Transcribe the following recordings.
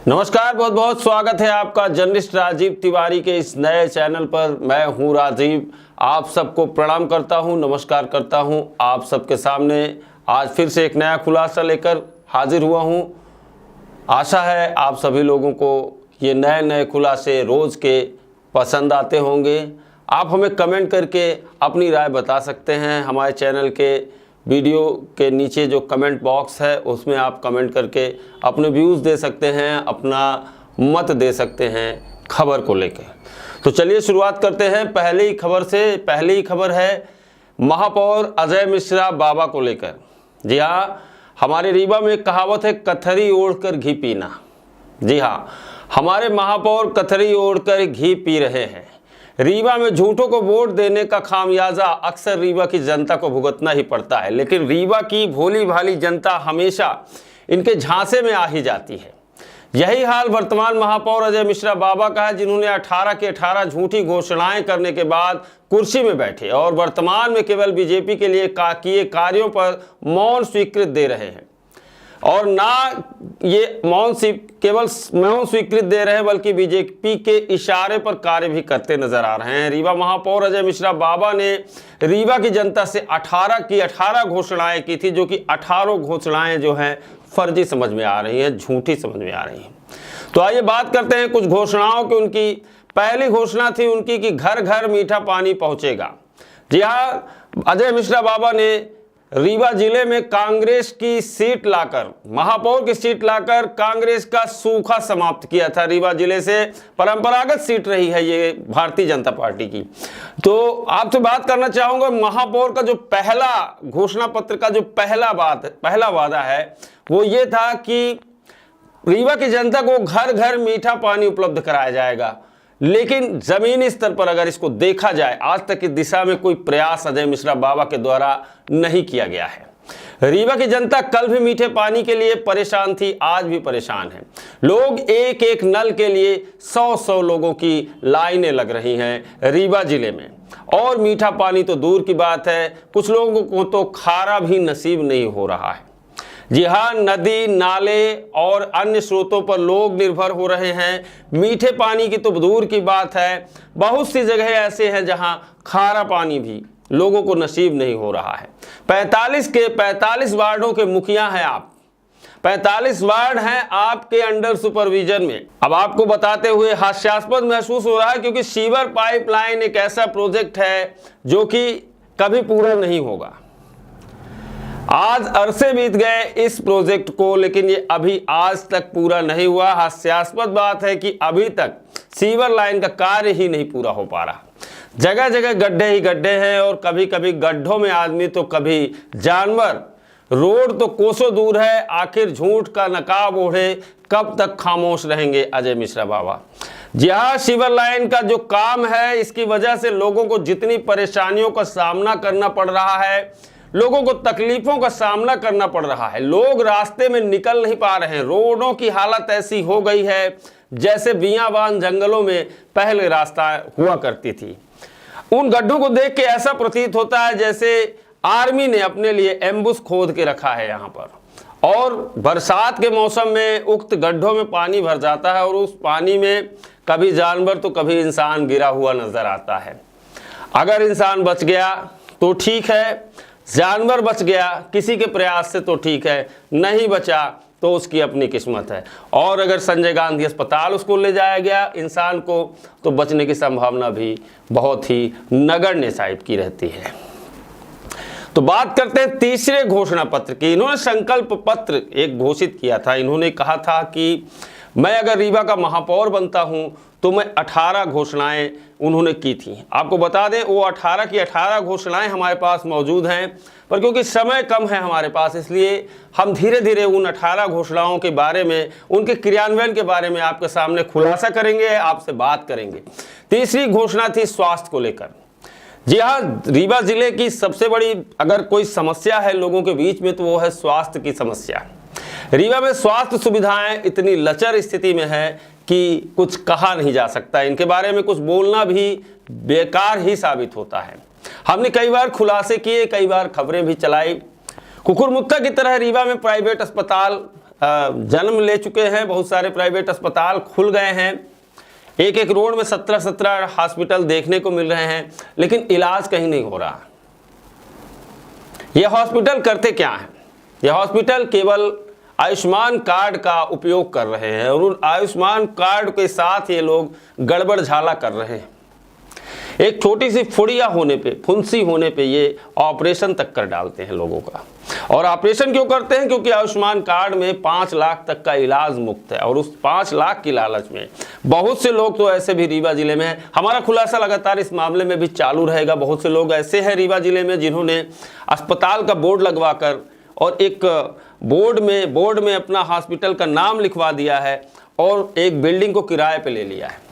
नमस्कार, बहुत बहुत स्वागत है आपका जर्नलिस्ट राजीव तिवारी के इस नए चैनल पर। मैं हूं राजीव, आप सबको प्रणाम करता हूं, नमस्कार करता हूं। आप सबके सामने आज फिर से एक नया खुलासा लेकर हाजिर हुआ हूं। आशा है आप सभी लोगों को ये नए नए खुलासे रोज़ के पसंद आते होंगे। आप हमें कमेंट करके अपनी राय बता सकते हैं। हमारे चैनल के वीडियो के नीचे जो कमेंट बॉक्स है उसमें आप कमेंट करके अपने व्यूज़ दे सकते हैं, अपना मत दे सकते हैं खबर को लेकर। तो चलिए शुरुआत करते हैं पहली खबर से। पहली खबर है महापौर अजय मिश्रा बाबा को लेकर। जी हाँ, हमारे रीवा में एक कहावत है, कथरी ओढ़कर घी पीना। जी हाँ, हमारे महापौर कथरी ओढ़कर घी पी रहे हैं। रीवा में झूठों को वोट देने का खामियाजा अक्सर रीवा की जनता को भुगतना ही पड़ता है, लेकिन रीवा की भोली भाली जनता हमेशा इनके झांसे में आ ही जाती है। यही हाल वर्तमान महापौर अजय मिश्रा बाबा का है, जिन्होंने 18 के 18 झूठी घोषणाएं करने के बाद कुर्सी में बैठे और वर्तमान में केवल बीजेपी के लिए किए कार्यों पर मौन स्वीकृत दे रहे हैं। और ना ये केवल मौन स्वीकृत दे रहे हैं, बल्कि बीजेपी के इशारे पर कार्य भी करते नजर आ रहे हैं। रीवा महापौर अजय मिश्रा बाबा ने रीवा की जनता से 18 की 18 घोषणाएं की थी, जो कि 18 घोषणाएं जो हैं फर्जी समझ में आ रही हैं, झूठी समझ में आ रही हैं। तो आइए बात करते हैं कुछ घोषणाओं की। उनकी पहली घोषणा थी उनकी कि घर घर मीठा पानी पहुंचेगा। जी हाँ, अजय मिश्रा बाबा ने रीवा जिले में कांग्रेस की सीट लाकर, महापौर की सीट लाकर कांग्रेस का सूखा समाप्त किया था। रीवा जिले से परंपरागत सीट रही है ये भारतीय जनता पार्टी की। तो आपसे बात करना चाहूंगा, महापौर का जो पहला घोषणा पत्र का जो पहला वादा है वो ये था कि रीवा की जनता को घर घर मीठा पानी उपलब्ध कराया जाएगा। लेकिन जमीनी स्तर पर अगर इसको देखा जाए, आज तक इस दिशा में कोई प्रयास अजय मिश्रा बाबा के द्वारा नहीं किया गया है। रीवा की जनता कल भी मीठे पानी के लिए परेशान थी, आज भी परेशान है। लोग एक एक नल के लिए 100 लोगों की लाइनें लग रही हैं रीवा जिले में। और मीठा पानी तो दूर की बात है, कुछ लोगों को तो खारा भी नसीब नहीं हो रहा है। जी हाँ, नदी नाले और अन्य स्रोतों पर लोग निर्भर हो रहे हैं। मीठे पानी की तो दूर की बात है, बहुत सी जगह ऐसे हैं जहां खारा पानी भी लोगों को नसीब नहीं हो रहा है। 45 वार्डों के मुखिया हैं आप। 45 वार्ड हैं आपके अंडर सुपरविजन में। अब आपको बताते हुए हास्यास्पद महसूस हो रहा है, क्योंकि सीवर पाइपलाइन एक ऐसा प्रोजेक्ट है जो कि कभी पूरा नहीं होगा। आज अरसे बीत गए इस प्रोजेक्ट को, लेकिन ये अभी आज तक पूरा नहीं हुआ। हास्यास्पद बात है कि अभी तक सीवर लाइन का कार्य ही नहीं पूरा हो पा रहा। जगह जगह गड्ढे ही गड्ढे हैं और कभी कभी गड्ढों में आदमी तो कभी जानवर। रोड तो कोसों दूर है। आखिर झूठ का नकाब ओढ़े कब तक खामोश रहेंगे अजय मिश्रा बाबा। जी हाँ, सीवर लाइन का जो काम है, इसकी वजह से लोगों को जितनी परेशानियों का सामना करना पड़ रहा है, लोगों को तकलीफों का सामना करना पड़ रहा है, लोग रास्ते में निकल नहीं पा रहे हैं। रोडों की हालत ऐसी हो गई है जैसे बियाबान जंगलों में पहले रास्ता हुआ करती थी। उन गड्ढों को देख के ऐसा प्रतीत होता है जैसे आर्मी ने अपने लिए एम्बुश खोद के रखा है यहाँ पर। और बरसात के मौसम में उक्त गड्ढों में पानी भर जाता है और उस पानी में कभी जानवर तो कभी इंसान गिरा हुआ नजर आता है। अगर इंसान बच गया तो ठीक है, जानवर बच गया किसी के प्रयास से तो ठीक है, नहीं बचा तो उसकी अपनी किस्मत है। और अगर संजय गांधी अस्पताल उसको ले जाया गया इंसान को, तो बचने की संभावना भी बहुत ही नगण्य टाइप की रहती है। तो बात करते हैं तीसरे घोषणा पत्र की। इन्होंने संकल्प पत्र एक घोषित किया था। इन्होंने कहा था कि मैं अगर रीवा का महापौर बनता हूं तो मैं 18 घोषणाएं उन्होंने की थी। आपको बता दें, वो 18 की 18 घोषणाएं हमारे पास मौजूद हैं, पर क्योंकि समय कम है हमारे पास, इसलिए हम धीरे धीरे उन 18 घोषणाओं के बारे में, उनके क्रियान्वयन के बारे में आपके सामने खुलासा करेंगे, आपसे बात करेंगे। तीसरी घोषणा थी स्वास्थ्य को लेकर। जी हाँ, रीवा जिले की सबसे बड़ी अगर कोई समस्या है लोगों के बीच में तो वो है स्वास्थ्य की समस्या। रीवा में स्वास्थ्य सुविधाएं इतनी लचर स्थिति में है कि कुछ कहा नहीं जा सकता। इनके बारे में कुछ बोलना भी बेकार ही साबित होता है। हमने कई बार खुलासे किए, कई बार खबरें भी चलाई। कुकुरमुत्ता की तरह रीवा में प्राइवेट अस्पताल जन्म ले चुके हैं, बहुत सारे प्राइवेट अस्पताल खुल गए हैं, एक एक रोड में 17 हॉस्पिटल देखने को मिल रहे हैं, लेकिन इलाज कहीं नहीं हो रहा। ये हॉस्पिटल करते क्या हैं? ये हॉस्पिटल केवल आयुष्मान कार्ड का उपयोग कर रहे हैं और उन आयुष्मान कार्ड के साथ ये लोग गड़बड़ झाला कर रहे हैं। एक छोटी सी फुड़िया होने पे, फुंसी होने पे ये ऑपरेशन तक कर डालते हैं लोगों का। और ऑपरेशन क्यों करते हैं? क्योंकि आयुष्मान कार्ड में 5 लाख तक का इलाज मुफ्त है और उस 5 लाख की लालच में बहुत से लोग तो ऐसे भी रीवा जिले में हैं। हमारा खुलासा लगातार इस मामले में भी चालू रहेगा। बहुत से लोग ऐसे हैं रीवा जिले में जिन्होंने अस्पताल का बोर्ड लगवाकर और एक बोर्ड में अपना हॉस्पिटल का नाम लिखवा दिया है और एक बिल्डिंग को किराए पे ले लिया है।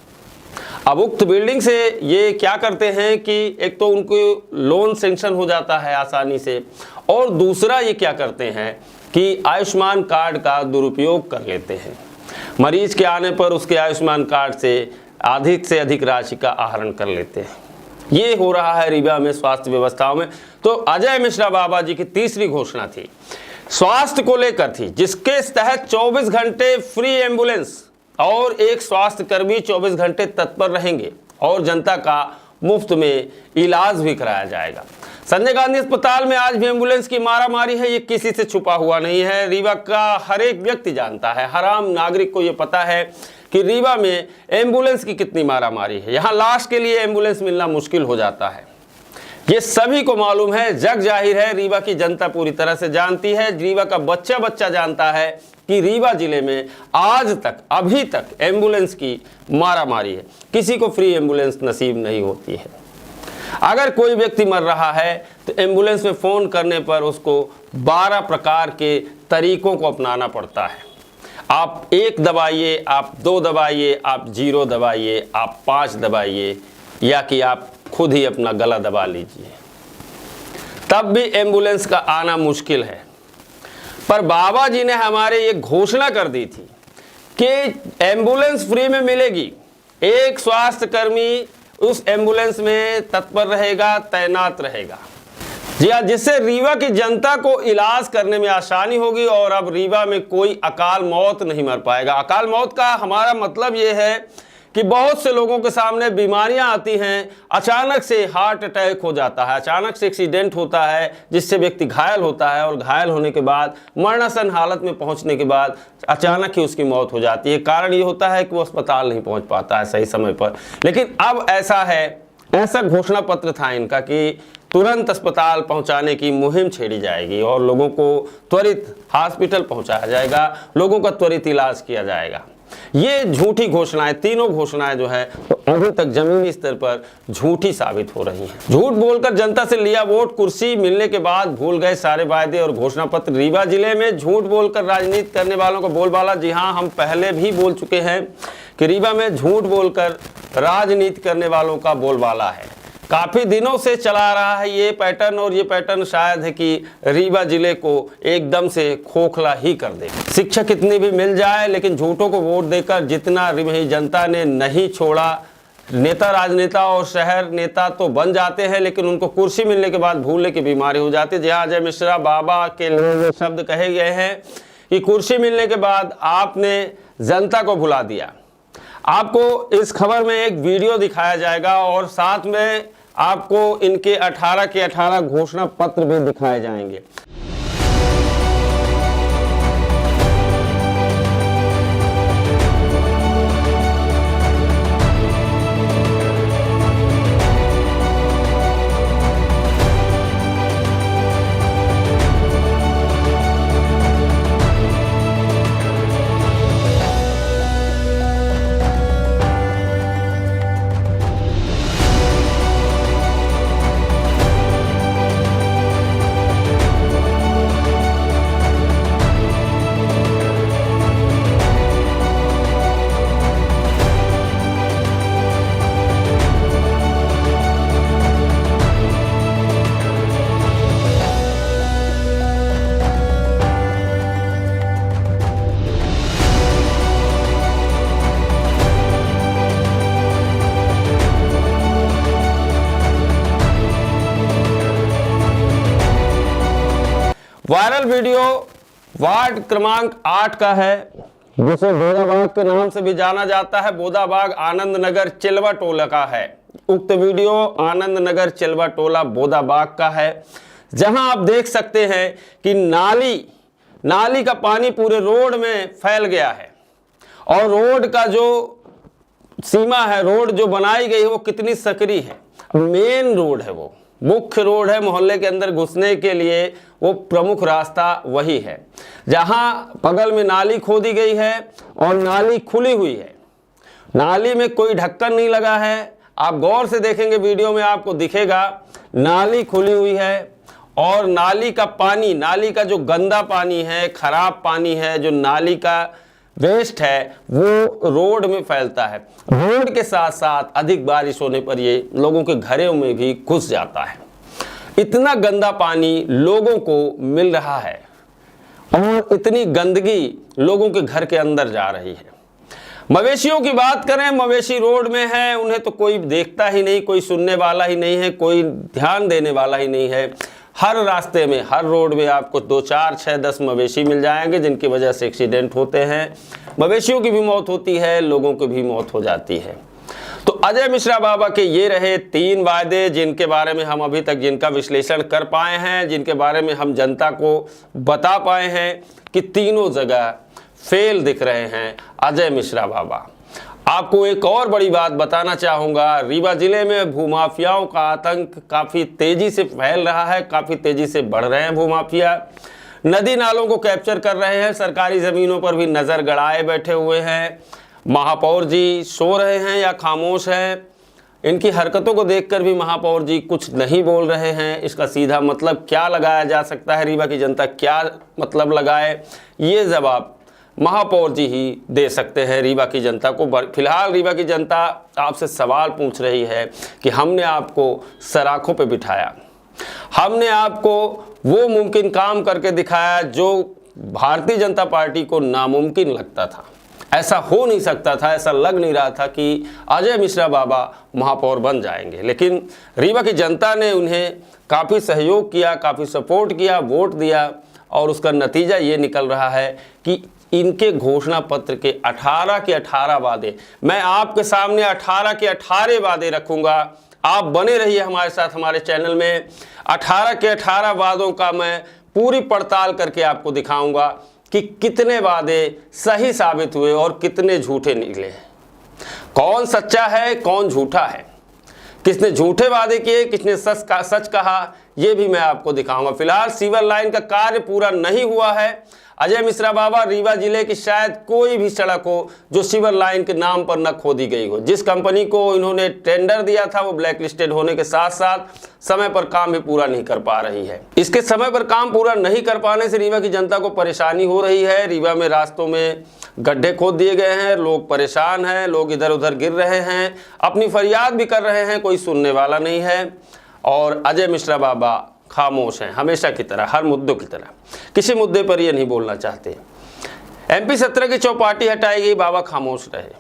अब उक्त बिल्डिंग से ये क्या करते हैं कि एक तो उनको लोन सेंक्शन हो जाता है आसानी से, और दूसरा ये क्या करते हैं कि आयुष्मान कार्ड का दुरुपयोग कर लेते हैं। मरीज के आने पर उसके आयुष्मान कार्ड से अधिक राशि का आहरण कर लेते हैं। ये हो रहा है रीवा में स्वास्थ्य व्यवस्थाओं में। तो अजय मिश्रा बाबा जी की तीसरी घोषणा थी, स्वास्थ्य को लेकर थी, जिसके तहत 24 घंटे फ्री एम्बुलेंस और एक स्वास्थ्य कर्मी 24 घंटे तत्पर रहेंगे और जनता का मुफ्त में इलाज भी कराया जाएगा। संजय गांधी अस्पताल में आज भी एम्बुलेंस की मारामारी है, ये किसी से छुपा हुआ नहीं है। रीवा का हर एक व्यक्ति जानता है, हर आम नागरिक को ये पता है कि रीवा में एम्बुलेंस की कितनी मारामारी है। यहाँ लाश के लिए एम्बुलेंस मिलना मुश्किल हो जाता है, ये सभी को मालूम है, जग जाहिर है। रीवा की जनता पूरी तरह से जानती है, रीवा का बच्चा जानता है कि रीवा जिले में आज तक, अभी तक एम्बुलेंस की मारामारी है। किसी को फ्री एम्बुलेंस नसीब नहीं होती है। अगर कोई व्यक्ति मर रहा है तो एम्बुलेंस में फ़ोन करने पर उसको 12 प्रकार के तरीकों को अपनाना पड़ता है। आप 1 दबाइए, आप 2 दबाइए, आप 0 दबाइए, आप 5 दबाइए, या कि आप खुद ही अपना गला दबा लीजिए, तब भी एम्बुलेंस का आना मुश्किल है। पर बाबा जी ने हमारे ये घोषणा कर दी थी कि एम्बुलेंस फ्री में मिलेगी, एक स्वास्थ्य कर्मी उस एम्बुलेंस में तत्पर रहेगा, तैनात रहेगा। जी हाँ, जिससे रीवा की जनता को इलाज करने में आसानी होगी और अब रीवा में कोई अकाल मौत नहीं मर पाएगा। अकाल मौत का हमारा मतलब ये है कि बहुत से लोगों के सामने बीमारियां आती हैं, अचानक से हार्ट अटैक हो जाता है, अचानक से एक्सीडेंट होता है जिससे व्यक्ति घायल होता है और घायल होने के बाद मरणासन हालत में पहुंचने के बाद अचानक ही उसकी मौत हो जाती है। कारण ये होता है कि वो अस्पताल नहीं पहुंच पाता है सही समय पर। लेकिन अब ऐसा है, ऐसा घोषणा पत्र था इनका कि तुरंत अस्पताल पहुंचाने की मुहिम छेड़ी जाएगी और लोगों को त्वरित हॉस्पिटल पहुंचाया जाएगा, लोगों का त्वरित इलाज किया जाएगा। ये झूठी घोषणाएं, तीनों घोषणाएं जो है तो अभी तक जमीनी स्तर पर झूठी साबित हो रही हैं। झूठ बोलकर जनता से लिया वोट, कुर्सी मिलने के बाद भूल गए सारे वायदे और घोषणा पत्र। रीवा जिले में झूठ बोलकर राजनीति करने वालों को बोलबाला। जी हाँ, हम पहले भी बोल चुके हैं कि रीवा में झूठ बोलकर राजनीति करने वालों का बोलबाला है। काफी दिनों से चला रहा है ये पैटर्न, और ये पैटर्न शायद है कि रीवा जिले को एकदम से खोखला ही कर दे। शिक्षा कितनी भी मिल जाए, लेकिन झूठों को वोट देकर जितना रीवा जनता ने नहीं छोड़ा। नेता, राजनेता और शहर नेता तो बन जाते हैं, लेकिन उनको कुर्सी मिलने के बाद भूलने की बीमारी हो जाती है। जहाँ अजय मिश्रा बाबा के लिए शब्द कहे गए हैं कि कुर्सी मिलने के बाद आपने जनता को भुला दिया। आपको इस खबर में एक वीडियो दिखाया जाएगा और साथ में आपको इनके 18 के 18 घोषणा पत्र भी दिखाए जाएंगे। वायरल वीडियो वार्ड क्रमांक 8 का है, जिसे बोदाबाग के नाम से भी जाना जाता है। बोदाबाग आनंद नगर चिलवा टोला का है। उक्त वीडियो आनंद नगर चिलवा टोला बोदाबाग का है, जहां आप देख सकते हैं कि नाली का पानी पूरे रोड में फैल गया है और रोड का जो सीमा है, रोड जो बनाई गई है वो कितनी सकरी है। मेन रोड है, वो मुख्य रोड है, मोहल्ले के अंदर घुसने के लिए वो प्रमुख रास्ता वही है, जहां बगल में नाली खोदी गई है और नाली खुली हुई है। नाली में कोई ढक्कन नहीं लगा है। आप गौर से देखेंगे वीडियो में आपको दिखेगा, नाली खुली हुई है और नाली का पानी, नाली का जो गंदा पानी है, खराब पानी है, जो नाली का वेस्ट है, वो रोड में फैलता है। रोड के साथ साथ अधिक बारिश होने पर ये लोगों के घरों में भी घुस जाता है। इतना गंदा पानी लोगों को मिल रहा है और इतनी गंदगी लोगों के घर के अंदर जा रही है। मवेशियों की बात करें, मवेशी रोड में है, उन्हें तो कोई देखता ही नहीं, कोई सुनने वाला ही नहीं है, कोई ध्यान देने वाला ही नहीं है। हर रास्ते में, हर रोड में आपको 2, 4, 6, 10 मवेशी मिल जाएंगे, जिनकी वजह से एक्सीडेंट होते हैं। मवेशियों की भी मौत होती है, लोगों की भी मौत हो जाती है। तो अजय मिश्रा बाबा के ये रहे 3 वायदे, जिनके बारे में हम अभी तक जिनका विश्लेषण कर पाए हैं, जिनके बारे में हम जनता को बता पाए हैं कि तीनों जगह फेल दिख रहे हैं अजय मिश्रा बाबा। आपको एक और बड़ी बात बताना चाहूँगा, रीवा जिले में भूमाफियाओं का आतंक काफ़ी तेज़ी से फैल रहा है, काफ़ी तेज़ी से बढ़ रहे हैं भूमाफिया। नदी नालों को कैप्चर कर रहे हैं, सरकारी ज़मीनों पर भी नज़र गड़ाए बैठे हुए हैं। महापौर जी सो रहे हैं या खामोश हैं, इनकी हरकतों को देखकर भी महापौर जी कुछ नहीं बोल रहे हैं। इसका सीधा मतलब क्या लगाया जा सकता है, रीवा की जनता क्या मतलब लगाए, ये जवाब महापौर जी ही दे सकते हैं रीवा की जनता को। फिलहाल रीवा की जनता आपसे सवाल पूछ रही है कि हमने आपको सराखों पे बिठाया, हमने आपको वो मुमकिन काम करके दिखाया जो भारतीय जनता पार्टी को नामुमकिन लगता था। ऐसा हो नहीं सकता था, ऐसा लग नहीं रहा था कि अजय मिश्रा बाबा महापौर बन जाएंगे, लेकिन रीवा की जनता ने उन्हें काफ़ी सहयोग किया, काफ़ी सपोर्ट किया, वोट दिया और उसका नतीजा ये निकल रहा है कि इनके घोषणा पत्र के 18 के 18 वादे, मैं आपके सामने 18 के 18 वादे रखूंगा। आप बने रहिए हमारे साथ हमारे चैनल में। 18 के 18 वादों का मैं पूरी पड़ताल करके आपको दिखाऊंगा कि कितने वादे सही साबित हुए और कितने झूठे निकले हैं। कौन सच्चा है, कौन झूठा है, किसने झूठे वादे किए, किसने सच कहा, ये भी मैं आपको दिखाऊंगा। फिलहाल सीवर लाइन का कार्य पूरा नहीं हुआ है। अजय मिश्रा बाबा रीवा जिले की शायद कोई भी सड़क हो जो सीवर लाइन के नाम पर न खोदी गई हो। जिस कंपनी को इन्होंने टेंडर दिया था वो ब्लैक लिस्टेड होने के साथ साथ समय पर काम भी पूरा नहीं कर पा रही है। इसके समय पर काम पूरा नहीं कर पाने से रीवा की जनता को परेशानी हो रही है। रीवा में रास्तों में गड्ढे खोद दिए गए हैं, लोग परेशान हैं, लोग इधर उधर गिर रहे हैं, अपनी फरियाद भी कर रहे हैं, कोई सुनने वाला नहीं है। और अजय मिश्रा बाबा खामोश हैं, हमेशा की तरह, हर मुद्दों की तरह, किसी मुद्दे पर ये नहीं बोलना चाहते। MP 17 की चौपाटी हटाई गई, बाबा खामोश रहे।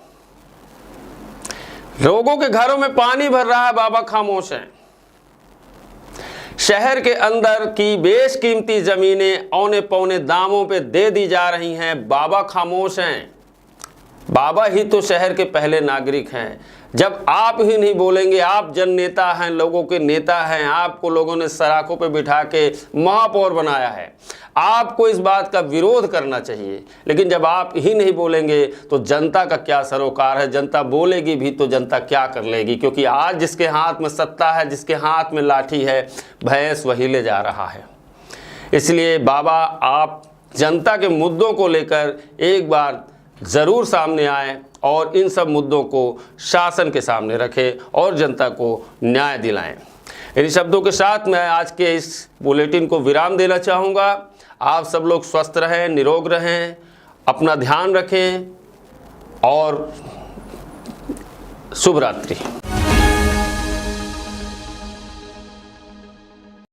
लोगों के घरों में पानी भर रहा है, बाबा खामोश हैं। शहर के अंदर की बेशकीमती जमीनें औने पौने दामों पे दे दी जा रही हैं, बाबा खामोश हैं। बाबा ही तो शहर के पहले नागरिक हैं। जब आप ही नहीं बोलेंगे, आप जन नेता हैं, लोगों के नेता हैं, आपको लोगों ने सराखों पे बिठा के महापौर बनाया है, आपको इस बात का विरोध करना चाहिए। लेकिन जब आप ही नहीं बोलेंगे तो जनता का क्या सरोकार है, जनता बोलेगी भी तो जनता क्या कर लेगी, क्योंकि आज जिसके हाथ में सत्ता है, जिसके हाथ में लाठी है, भैंस वही ले जा रहा है। इसलिए बाबा आप जनता के मुद्दों को लेकर एक बार ज़रूर सामने आएँ और इन सब मुद्दों को शासन के सामने रखें और जनता को न्याय दिलाएं। इन शब्दों के साथ मैं आज के इस बुलेटिन को विराम देना चाहूँगा। आप सब लोग स्वस्थ रहें, निरोग रहें, अपना ध्यान रखें और शुभ रात्रि।